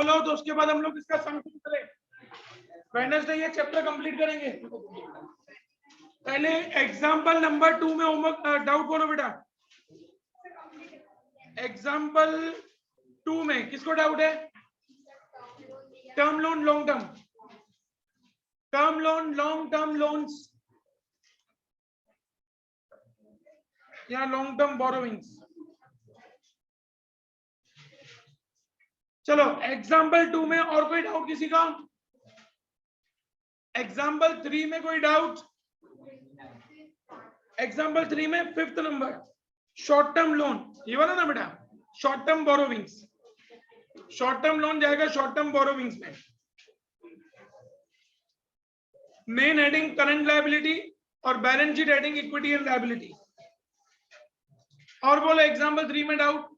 बोलो तो उसके बाद हम लोग इसका सम करें। वेडनेसडे ये चैप्टर कंप्लीट करेंगे। पहले एग्जांपल नंबर 2 में होमवर्क डाउट बोलो बेटा। एग्जांपल 2 में किसको डाउट है? Term loan, long term, term loan, long term loans या लॉन्ग टर्म बोरोविंग्स। चलो एग्जांपल 2 में और कोई डाउट किसी का? एग्जांपल 3 में कोई डाउट? एग्जांपल 3 में 5th number short term loan, ये वाला ना बेटा, short term borrowings. Short term loan जाएगा शॉर्ट टर्म बोरोविंग्स में। मेन हेडिंग करंट लायबिलिटी और balance sheet heading equity and liability. और बोलो एग्जांपल 3 में डाउट?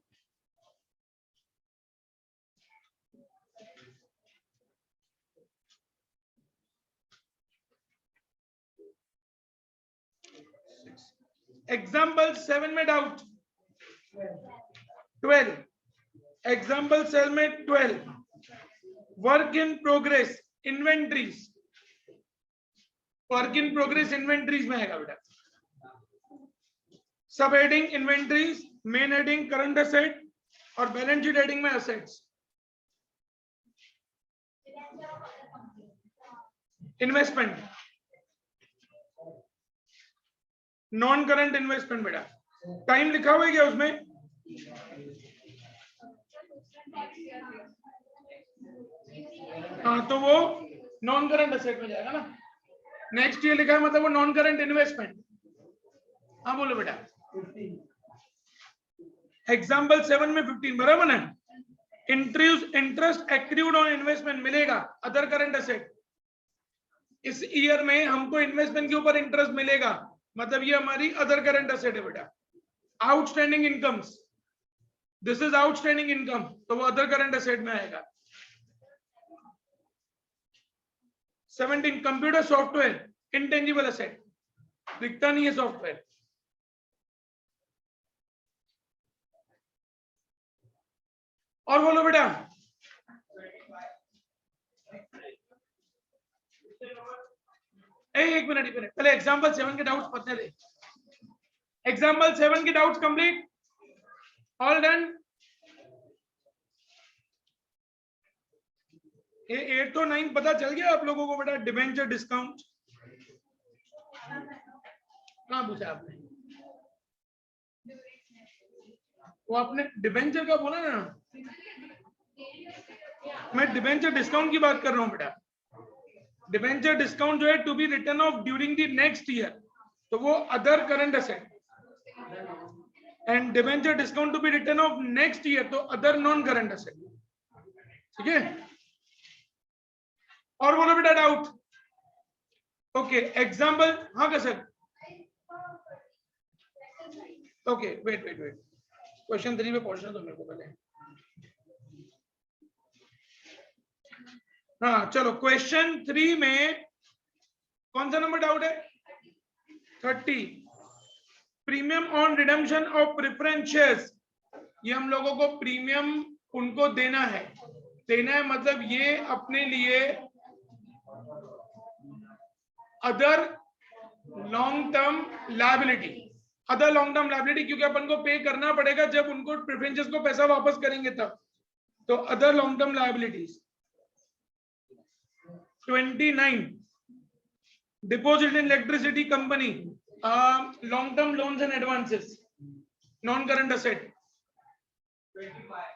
एग्जाम्पल 7 में डाउट? 12। एग्जाम्पल 7 में 12 work in progress inventories, work in progress inventories में आएगा बेटा। सब heading inventories, main heading current asset और बैलेंस शीट हेडिंग में assets. Investment, non current investment बेटा। टाइम लिखा हुआ है क्या उसमें? हाँ तो वो नॉन करंट एसेट में जाएगा ना। नेक्स्ट ईयर लिखा है मतलब वो नॉन करंट इन्वेस्टमेंट। हाँ बोलो बेटा। एग्जाम्पल 7 में 15 बराबर है। इंटरेस्ट एक्रूड ऑन इन्वेस्टमेंट मिलेगा अदर करंट एसेट। इस ईयर में हमको इन्वेस्टमेंट के ऊपर इंटरेस्ट मिलेगा, मतलब ये हमारी अदर करंट एसेट है बेटा। Outstanding incomes, this is outstanding income, तो वो अदर करंट एसेट में आएगा। 17 कंप्यूटर सॉफ्टवेयर इंटेंजिबल एसेट, दिखता नहीं है सॉफ्टवेयर। और बोलो बेटा। एक मिनट पहले एग्जाम्पल 7 के डाउट्स पढ़ने दे। एग्जाम्पल 7 के डाउट्स कंप्लीट, ऑल डन। 8 और 9 पता चल गया आप लोगों को बेटा? डिबेंचर डिस्काउंट कहाँ पूछा आपने? वो आपने डिबेंचर का बोला ना, मैं डिबेंचर डिस्काउंट की बात कर रहा हूँ बेटा। डिबेंचर डिस्काउंट जो है to be return off during the next year, तो वो other current asset. And debenture discount to be return off next year, तो अदर नॉन करंट एसेट। ठीक है? और बोलो बेटा डाउट। ओके एग्जाम्पल, हाँ का सर? ओके वेट क्वेश्चन 3 पे पहुंचना तो मेरे को पहले। हाँ चलो क्वेश्चन 3 में कौन सा नंबर डाउट है? 30। Premium on redemption of preference shares, ये हम लोगों को प्रीमियम उनको देना है मतलब ये अपने लिए other long term liability, other long term liability, क्योंकि अपन को पे करना पड़ेगा जब उनको प्रेफरेंसेस को पैसा वापस करेंगे तब, तो other long term liabilities. 29 deposit in electricity company, long term loans and advances, non current asset. 25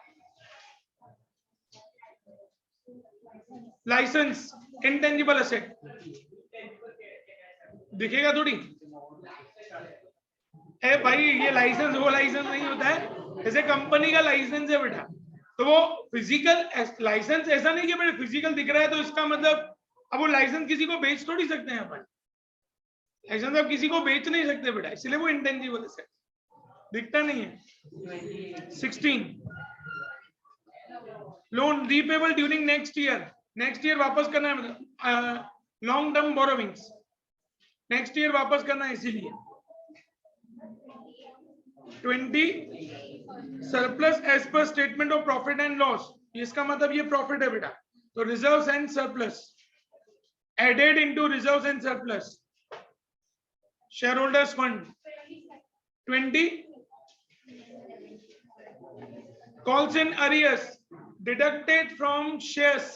licence intangible asset, दिखेगा थोड़ी है भाई, ये लाइसेंस वो लाइसेंस नहीं होता है, जैसे कंपनी का लाइसेंस है बेटा, तो वो फिजिकल लाइसेंस ऐसा नहीं कि बेटा फिजिकल दिख रहा है तो इसका मतलब अब वो लाइसेंस किसी को बेच थोड़ी सकते हैं अपन। लाइसेंस अब किसी को बेच नहीं सकते बेटा, इसलिए वो इंटेंजिबल एसेट दिखता नहीं है। 16 loan repayable during next year वापस करना है, मतलब long term borrowings next year वापस करना है इसीलिए। 20 surplus as per statement of profit and loss, इसका मतलब ये प्रॉफिट है बेटा। तो reserves and surplus added into reserves and surplus, share holders fund 20, calls in arrears deducted from shares,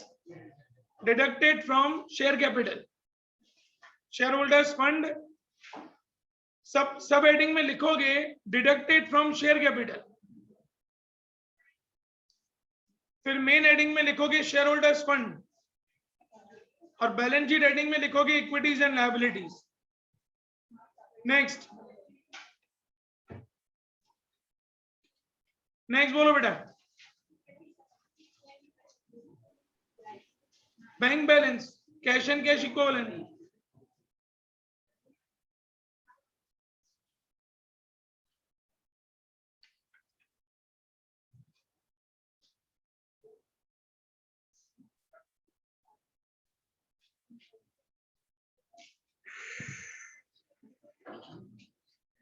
deducted from share capital, shareholders fund सब heading में लिखोगे deducted from share capital, फिर मेन हेडिंग में लिखोगे share holders fund, और balance sheet heading में लिखोगे equities and liabilities. Next next बोलो बेटा। Bank balance, cash and cash equivalent,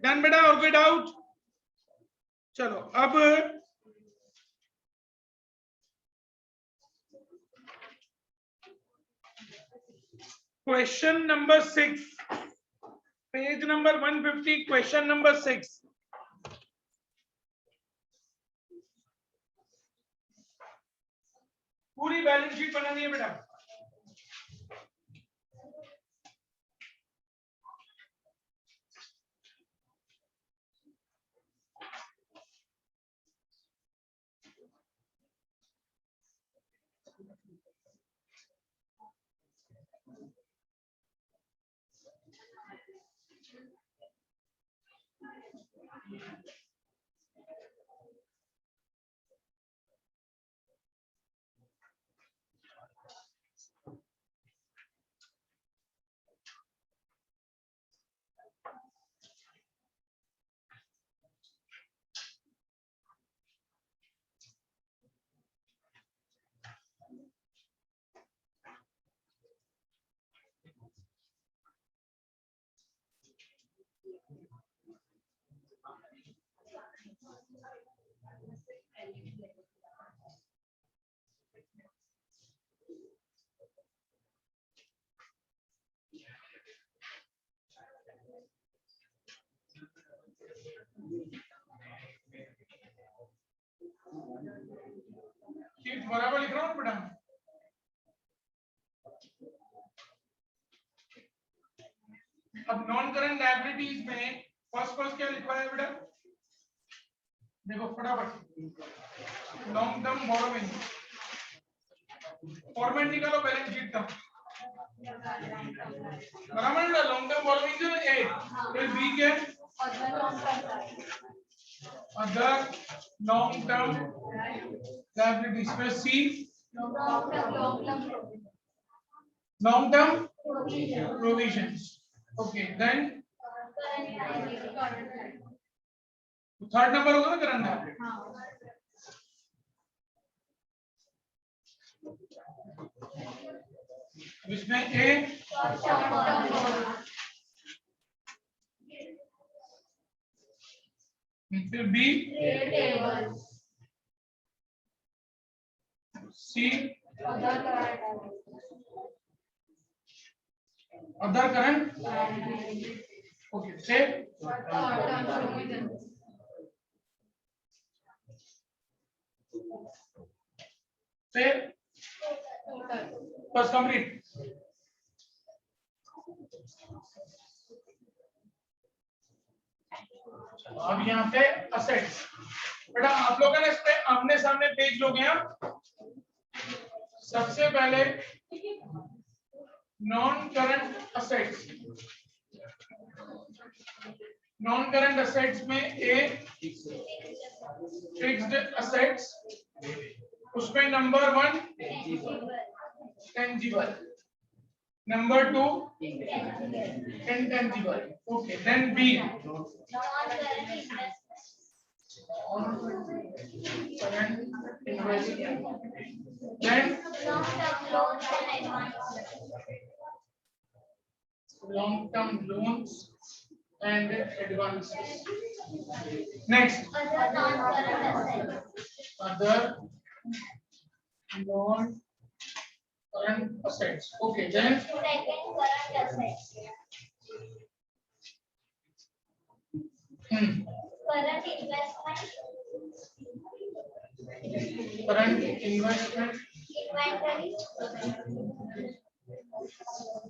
done बेटा, और कोई डाउट? चलो अब question number 6, page number 150, question number 6। पूरी बैलेंस शीट बनानी है बेटा। बराबर लिख रहा हूँ बेटा। अब नॉन करंट लायबिलिटीज में फर्स्ट क्या लिखवाया है बेटा? देखो फटाफट, लॉन्ग टर्म बोरोइंग, फॉर्मेट निकालो बैलेंस शीट का। बराबर बेटा, लॉन्ग टर्म बोरोइंग जो ए, फिर बी क्या है? अदर लॉन्ग टर्म लायबिलिटीज, फिर C long term provisions. Okay, then third number होगा ना करंट लायबिलिटी। इसमें ए फिर B C other current. Okay, से बस कंप्लीट। अब यहाँ पे असेट्स बेटा, आप लोगों ने इस पे आमने सामने पेज लोगे हैं। सबसे पहले non current assets, non current assets में ए फिक्स्ड असेट्स, उसमें number 1 tangible, number 2 intangible. Okay, then B current investment, then long-term loans and advances. Next, other non current assets. Okay then second current assets. Current investment. Current investment Inventory.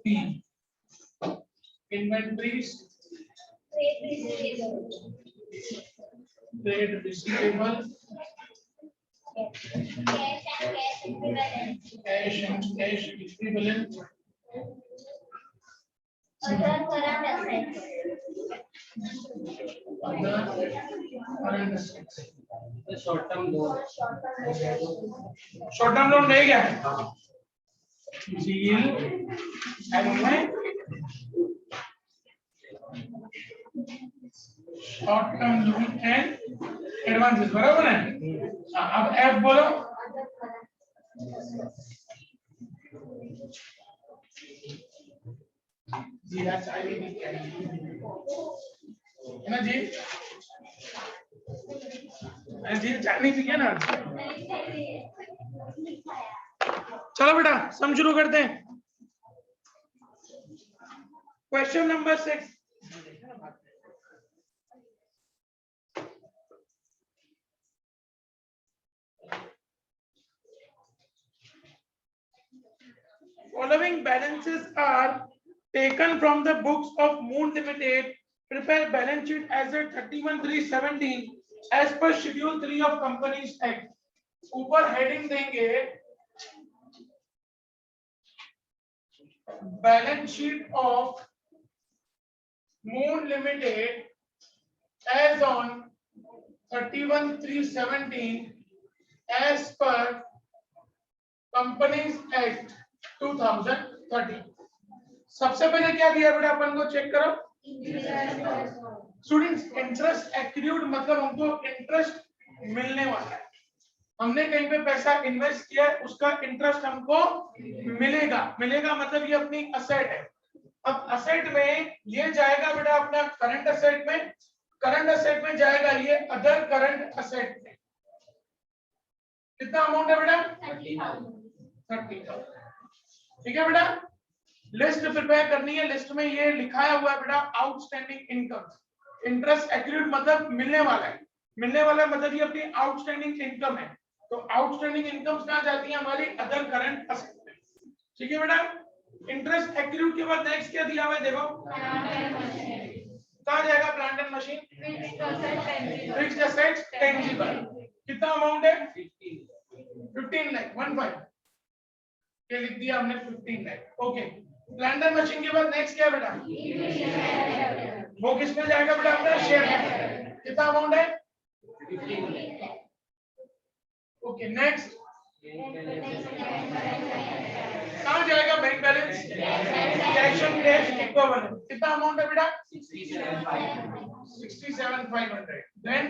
P. Inventories, Trade receivable. trade receivable, Cash and cash equivalent. cash and cash equivalent, Other current assets. other current assets. Short term loan. Short term loan रह गया है. Deal and short term loan and advances. बराबर है. अब F बोलो. जी that's I will be है ना जी. जी चाय नहीं पी ना. चलो बेटा सम शुरू करते हैं. Question number 6. Following balances are taken from the books of Moon Limited. Prepare balance sheet as at 31/3/17 as per Schedule 3 of Companies Act. ऊपर हेडिंग देंगे balance sheet of Moon Limited as on 31/3/17 as per Companies Act 2013. सबसे पहले क्या दिया बेटा अपन को check करो. Students interest accrued मतलब हमको इंटरेस्ट मिलने वाला है. हमने कहीं पे पैसा इन्वेस्ट किया है उसका इंटरेस्ट हमको मिलेगा. मिलेगा मतलब ये अपनी असेट है. अब असेट में ये जाएगा बेटा अपना करंट असेट में. करंट असेट में जाएगा ये अदर करंट असेट में. कितना अमाउंट है बेटा 30,000. ठीक है बेटा. लिस्ट प्रिपेयर करनी है. लिस्ट में ये लिखाया हुआ है बेटा आउटस्टैंडिंग इनकम. इंटरेस्ट एक्रूड मतलब मिलने वाला है. मिलने वाला मतलब ये अपनी आउटस्टैंडिंग इनकम है. तो आउटस्टैंडिंग इनकम कहां जाती है हमारी अदर करंट असेट में. ठीक है बेटा. इंटरेस्ट एक्रूड के बाद नेक्स्ट क्या दिया हुआ है देखो. कहां जाएगा plant and machine. Fixed assets tangible. कितना अमाउंट है 15 लाख 15. ये लिख दिया हमने 15 lakh. Okay. Plant and machine के बाद नेक्स्ट क्या बेटा वो किसमें जाएगा बेटा अपना शेयर में. कितना अमाउंट है 15 लाख. ओके नेक्स्ट कहां जाएगा bank balance. Cash and cash equivalent. कितना अमाउंट है बेटा 67,500. देन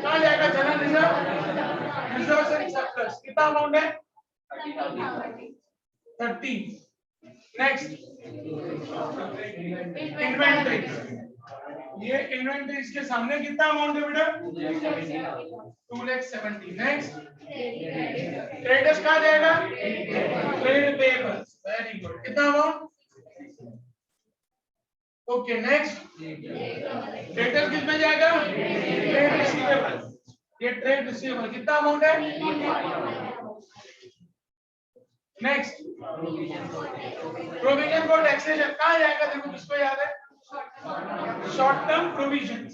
कहां जाएगा general reserve. Reserve and surplus. कितना अमाउंट है 30. Next inventory. ये इन्वेंटरीज के सामने कितना अमाउंट है बेटा 2,70,000. नेक्स्ट क्रेडिटर्स कहां जाएगा ट्रेड पेएबल्स. Very good. कितना अमाउंट. ओके नेक्स्ट क्रेडिटर्स किस में जाएगा ट्रेड रिसीवेबल. ये ट्रेड रिसीवेबल. कितना अमाउंट है. नेक्स्ट प्रोविजन फॉर टैक्सेशन कहां जाएगा देखो किसको याद है short term provisions.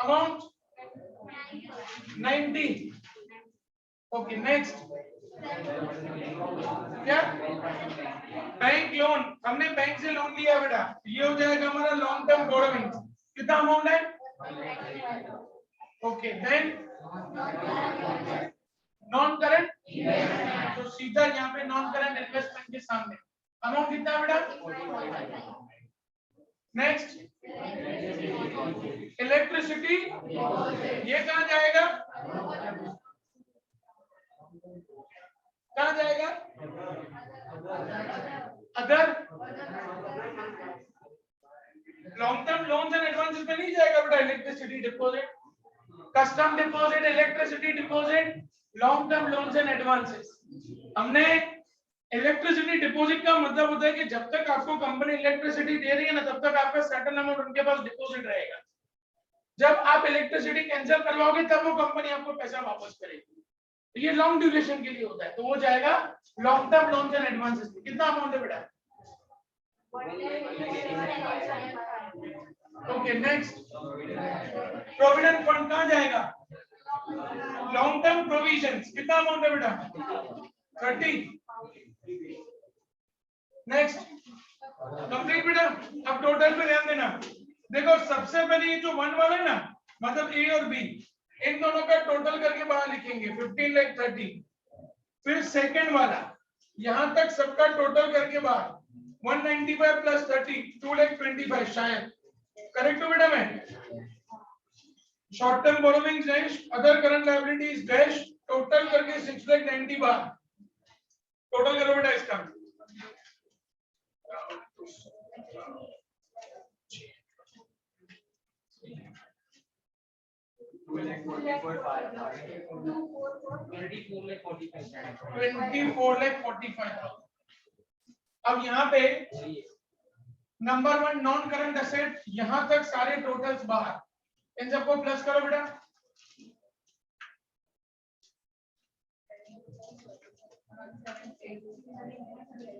Amount 90. Okay next क्या बैंक लोन. हमने बैंक से लोन लिया बेटा. ये हो जाएगा हमारा लॉन्ग टर्म बोरोइंग. कितना अमाउंट है. Okay then non current. तो सीधा यहाँ पे नॉन करंट इन्वेस्टमेंट के सामने अमाउंट कितना है बेटा. Next electricity. ये कहाँ जाएगा कहाँ जाएगा other. Long term loans and advances में नहीं जाएगा बेटा. Electricity deposit, custom deposit, electricity deposit, long term loans and advances. हमने इलेक्ट्रिसिटी डिपॉजिट का मतलब होता है कि जब तक आपको कंपनी इलेक्ट्रिसिटी दे रही है ना, तब तक आपका सर्टेन अमाउंट उनके पास डिपॉजिट रहेगा। जब आप इलेक्ट्रिसिटी कैंसिल करवाओगे तब वो कंपनी आपको पैसा वापस करेगी। तो ये लॉन्ग ड्यूरेशन के लिए होता है, तो वो जाएगा long term loans and advances में। कितना अमाउंट है बेटा? ओके, नेक्स्ट प्रोविडेंट फंड कहां जाएगा? Long term provisions. कितना अमाउंट है बेटा? 30। नेक्स्ट कंप्लीट बेटा। अब टोटल पे ध्यान देना। देखो सबसे पहले ये जो 1 वाला है ना, मतलब ए और बी, इन दोनों का टोटल करके बाहर लिखेंगे 15 लाख 30। फिर सेकंड वाला, यहां तक सबका टोटल करके बाहर 195 प्लस 30 2 लाख 25 शायद। करेक्ट हो बेटा? मैं short term borrowings dash other current liabilities dash total करके 6 लाख 90 बाहर। टोटल करो बेटा इसका। अब यहाँ पे नंबर 1 नॉन करंट एसेट, यहां तक सारे टोटल्स बाहर, इन सबको प्लस करो बेटा।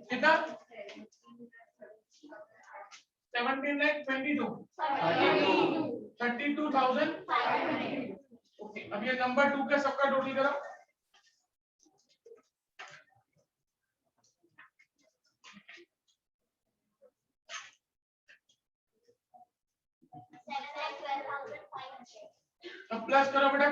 कितना? 17 लाख 22 32,000। ओके, अब ये नंबर 2 का सबका टोटल करो। अब प्लस करो बेटा।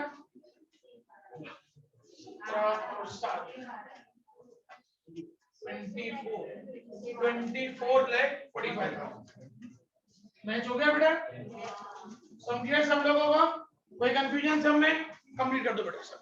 24 लाख 45,000। मैच हो गया बेटा? समझिए सब लोगों को? कोई कंफ्यूजन सब में? कंप्लीट कर दो बेटा सब।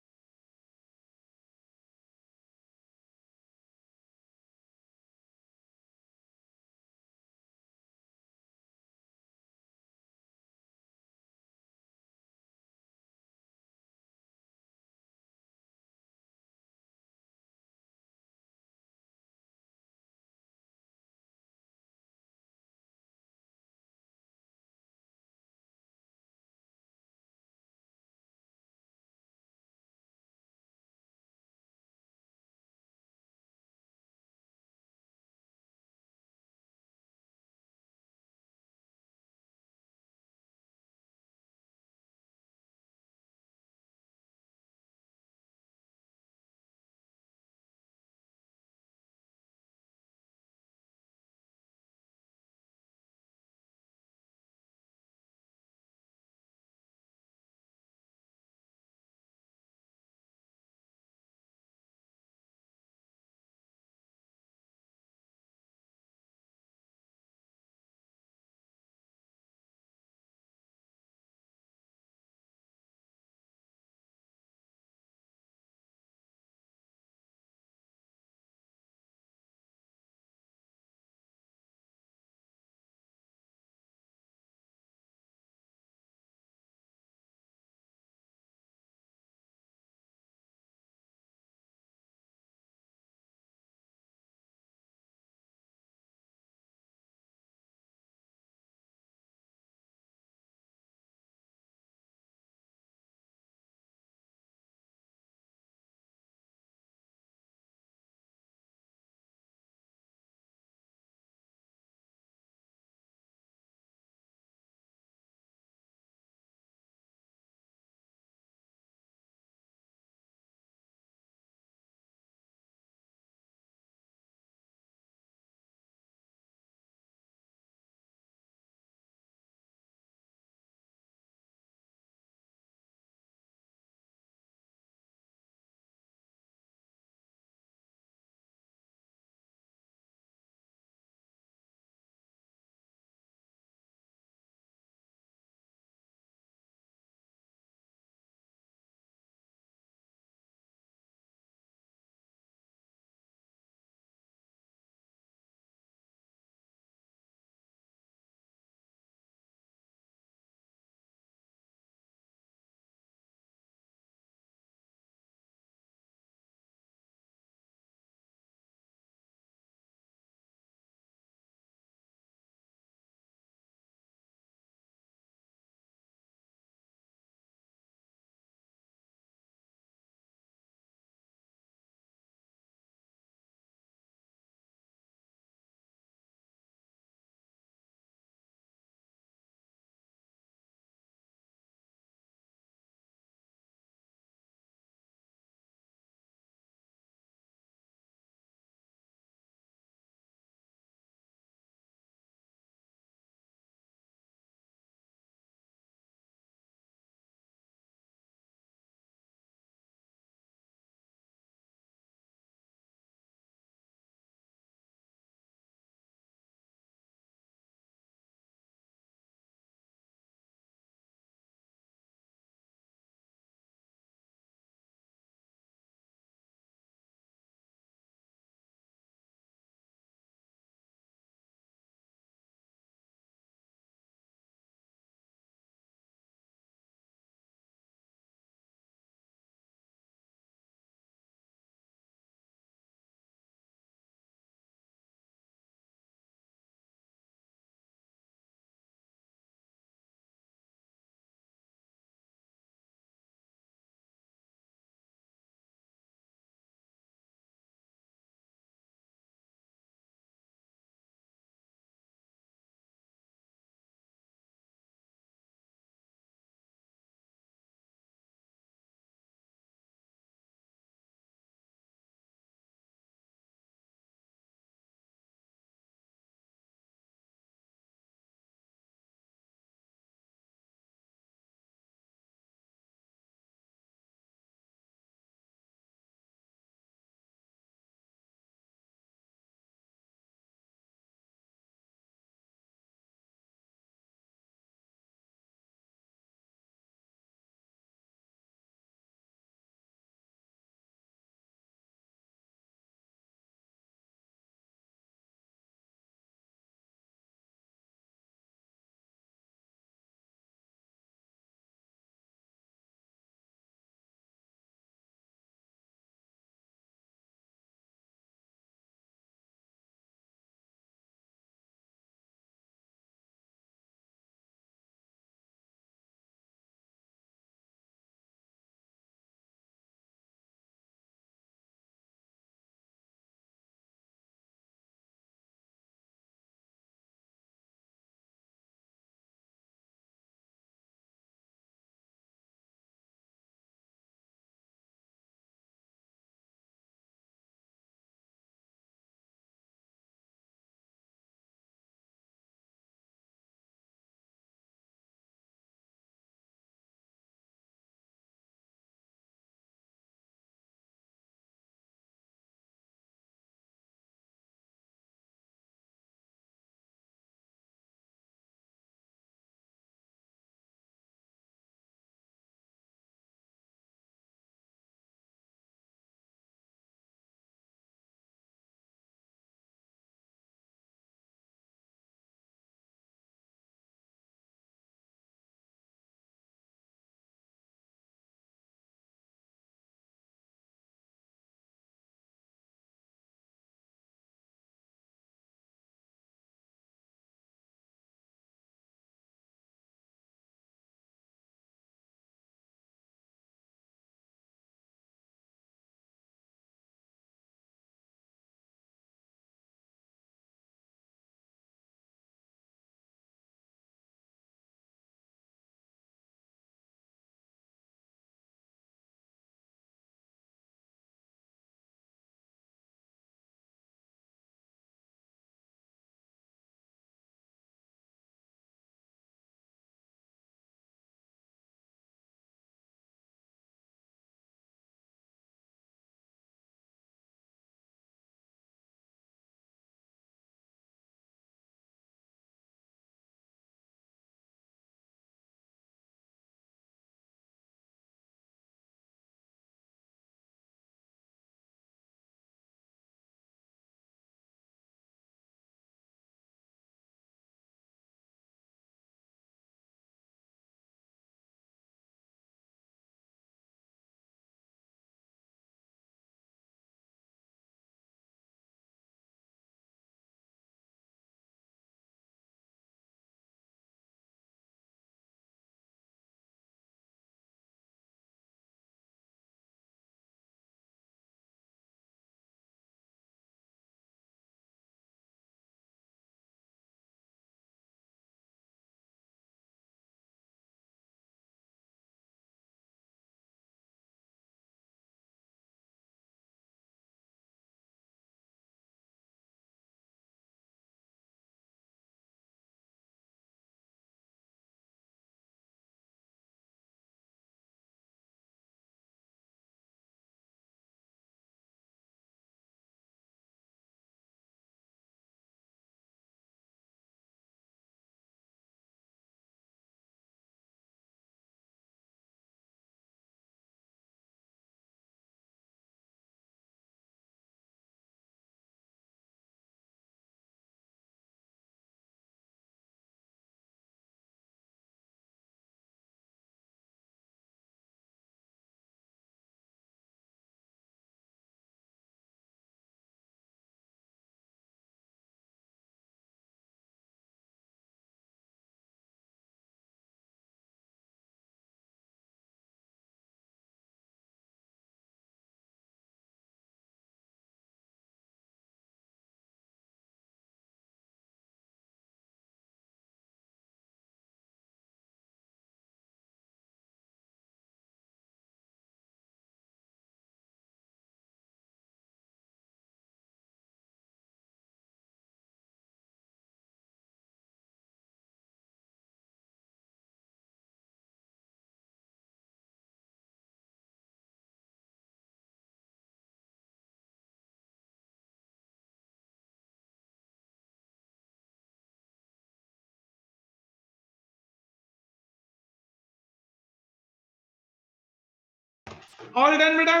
ऑल डन बेटा।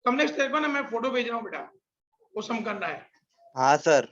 कमलेश तेरे को ना मैं फोटो भेज रहा हूँ बेटा, वो सम करना है। हाँ सर।